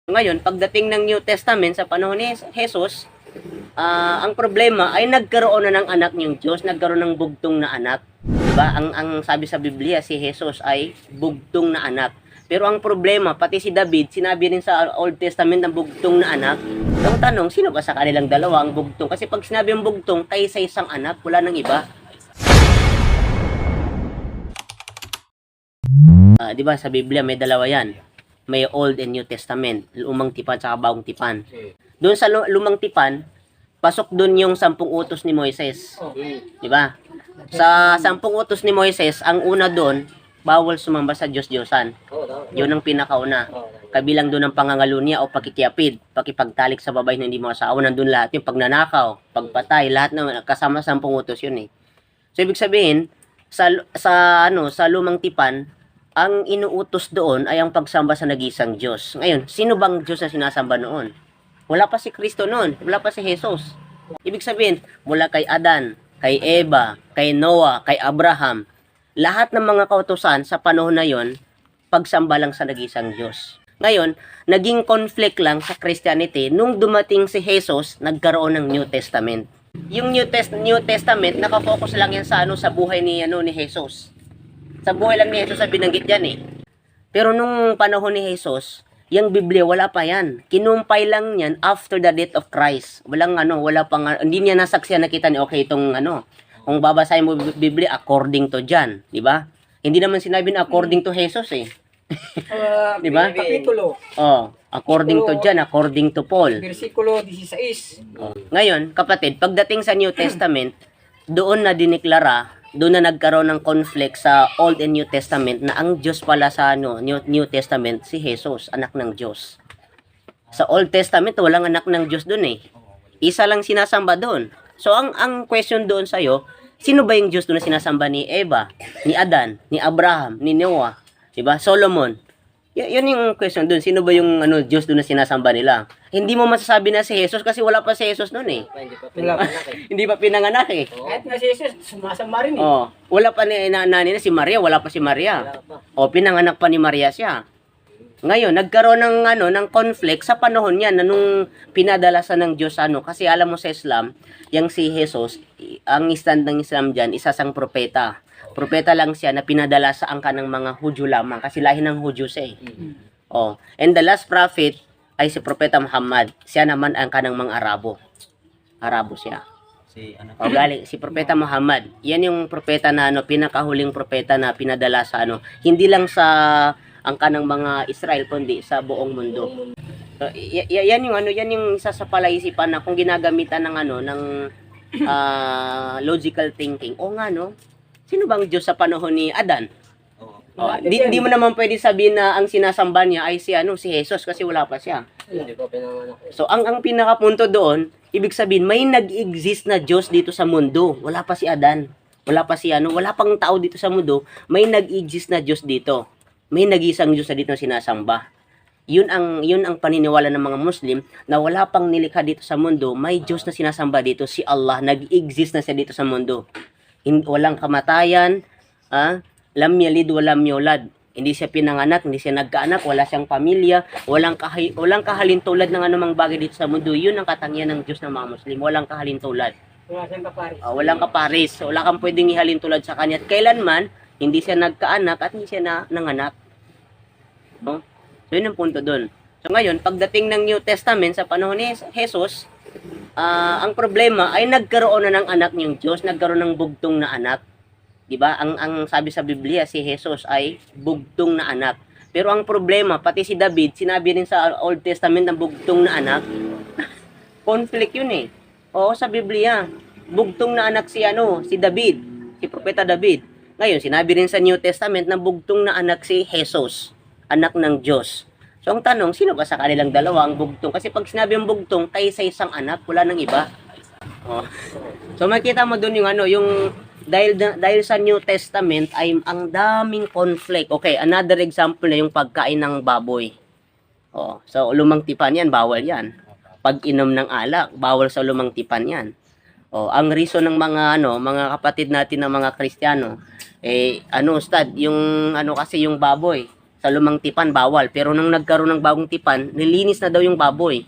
Ngayon, pagdating ng New Testament sa panahon ni Jesus, ang problema ay nagkaroon na ng anak niyong Diyos, nagkaroon ng bugtong na anak. Diba? Ang sabi sa Biblia, si Jesus ay bugtong na anak. Pero ang problema, pati si David, sinabi rin sa Old Testament ng bugtong na anak. Ang tanong, sino ba sa kanilang dalawa ang bugtong? Kasi pag sinabi yung bugtong, tayo sa isang anak, wala nang iba. Diba sa Biblia may dalawa yan. May Old and New Testament, lumang tipan sa bagong tipan. Doon sa lumang tipan, pasok doon yung 10 utos ni Moises. Di ba? Sa 10 utos ni Moises, ang una doon, bawal sumamba sa Diyos-Diyosan. Yun ang pinakauna. Kabilang doon ang pangangalunya o pakikiapid, pakipagtalik sa babae na hindi mo asawa, nandun lahat yung pagnanakaw, pagpatay, lahat na kasama 10 utos yun eh. So ibig sabihin, sa lumang tipan, ang inuutos doon ay ang pagsamba sa nag-iisang Diyos. Ngayon, sino bang Diyos na sinasamba noon? Wala pa si Kristo noon. Wala pa si Jesus. Ibig sabihin, mula kay Adan, kay Eva, kay Noah, kay Abraham, lahat ng mga kautusan sa panahon na yon, pagsamba lang sa nag-iisang Diyos. Ngayon, naging conflict lang sa Christianity nung dumating si Jesus, nagkaroon ng New Testament. Yung New Testament, nakafocus lang yan sa sa buhay ni Jesus. Sa buhay lang ni Jesus ang binanggit yan eh. Pero nung panahon ni Jesus, yung Biblia wala pa yan. Kinumpay lang yan after the death of Christ. Wala pang hindi niya nasaksiyan nakita ni okay itong kung babasahin mo Biblia according to John, di ba? Hindi naman sinabi na according to Jesus eh. Di ba? Kapitulo. According to John, according to Paul. Versikulo 16. Ngayon, kapatid, pagdating sa New Testament, doon na diniklara, doon na nagkaroon ng conflict sa Old and New Testament na ang Diyos pala sa New Testament si Jesus, anak ng Diyos. Sa Old Testament walang anak ng Diyos doon eh. Isa lang sinasamba doon. So ang question doon sa iyo, sino ba yung Diyos doon na sinasamba ni Eva, ni Adan, ni Abraham, ni Noah, 'di ba? Solomon. Yan yung question doon. Sino ba yung Diyos doon na sinasamba nila? Hindi mo masasabi na si Jesus kasi wala pa si Jesus noon eh. Hindi pa pinanganak eh. Kahit na si Jesus, sumasamba rin eh. Wala pa ni nanay na si Maria, wala pa si Maria. Pinanganak pa ni Maria siya. Ngayon, nagkaroon ng conflict sa panahon niya na nung pinadalasan ng Diyos kasi alam mo sa Islam, yang si Jesus, ang stand ng Islam diyan, isa sang propeta. Propeta lang siya na pinadala sa angka ng mga Hudyo lamang kasi lahi ng Hudyo siya eh. And the last prophet ay si Propeta Muhammad. Siya naman ang kanang mga Arabo. Arabo siya. Si Propeta Muhammad. Yan yung propeta na pinakahuling propeta na pinadala sa hindi lang sa angka ng mga Israel kundi sa buong mundo. So, yan yung isa sa palaisipan na kung ginagamitan ng logical thinking. Sino bang Diyos sa panahon ni Adan? Di mo naman pwede sabihin na ang sinasamba niya ay si Jesus kasi wala pa siya. So ang pinakapunto doon, ibig sabihin may nag-exist na Diyos dito sa mundo. Wala pa si Adan. Wala pa si wala pang tao dito sa mundo, may nag-exist na Diyos dito. May nag-isang Diyos na dito sinasamba. Yun ang paniniwala ng mga Muslim na wala pang nilikha dito sa mundo, may Diyos na sinasamba dito, si Allah, nag-exist na siya dito sa mundo. Walang kamatayan, lam yalid walam yulad. Hindi siya pinanganak, hindi siya nagkaanak, wala siyang pamilya, walang kahalintulad ng anumang bagay dito sa mundo. Yun ang katangian ng Diyos ng mga Muslim, walang kahalintulad. Wala siyang kaparis. Walang kaparis, wala kang pwedeng ihalintulad sa kanya. At kailanman, hindi siya nagkaanak at hindi siya nanganak. So yun ang punto doon. So ngayon, pagdating ng New Testament sa panahon ni Jesus, ang problema ay nagkaroon na ng anak niyong Diyos, nagkaroon ng bugtong na anak. 'Di ba? Ang sabi sa Biblia si Jesus ay bugtong na anak. Pero ang problema, pati si David, sinabi rin sa Old Testament ng bugtong na anak. Conflict 'yun eh. Sa Biblia, bugtong na anak si David, si Propeta David. Ngayon, sinabi rin sa New Testament na bugtong na anak si Jesus, anak ng Diyos. So ang tanong, sino ba sa kanilang dalawa ang bugtong? Kasi pag sinabi yung bugtong, tayo sa isang anak, wala nang iba. So makita mo doon yung dahil sa New Testament ay ang daming conflict. Okay, another example na yung pagkain ng baboy. So lumang tipan yan, bawal yan. Pag-inom ng alak, bawal sa lumang tipan yan. Ang reason ng mga kapatid natin ng mga Kristiyano, ustad, yung kasi yung baboy, Sa lumang tipan, bawal. Pero nung nagkaroon ng bagong tipan, nilinis na daw yung baboy.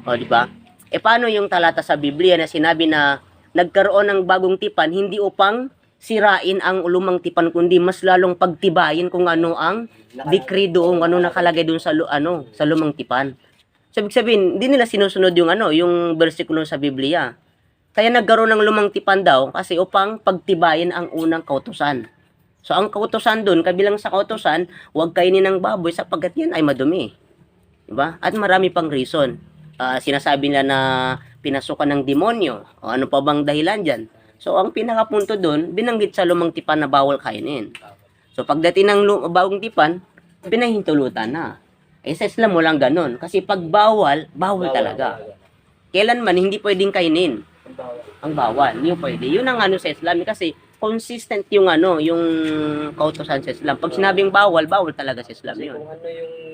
O, di ba? E paano yung talata sa Biblia na sinabi na nagkaroon ng bagong tipan, hindi upang sirain ang lumang tipan, kundi mas lalong pagtibayin kung ano ang decree doon, ano nakalagay doon sa, sa lumang tipan. So, ibig sabihin, hindi nila sinusunod yung yung versikulo sa Biblia. Kaya nagkaroon ng lumang tipan daw kasi upang pagtibayin ang unang kautusan. So, ang kautusan doon, kabilang sa kautusan, huwag kainin ng baboy sapagkat yan ay madumi. Diba? At marami pang reason. Sinasabi nila na pinasukan ng demonyo. O ano pa bang dahilan dyan? So, ang pinakapunto doon, binanggit sa lumang tipan na bawal kainin. So, pagdating ng bagong tipan, pinahintulutan na. Eh, sa Islam mo lang ganun. Kasi pag bawal, bawal talaga. Kailanman, hindi pwedeng kainin. Ang bawal, hindi pwede. Yun ang sa Islam. Kasi, consistent yung yung kautusan sa Islam. Pag sinabing bawal, bawal talaga sa Islam yun. Kung ano yung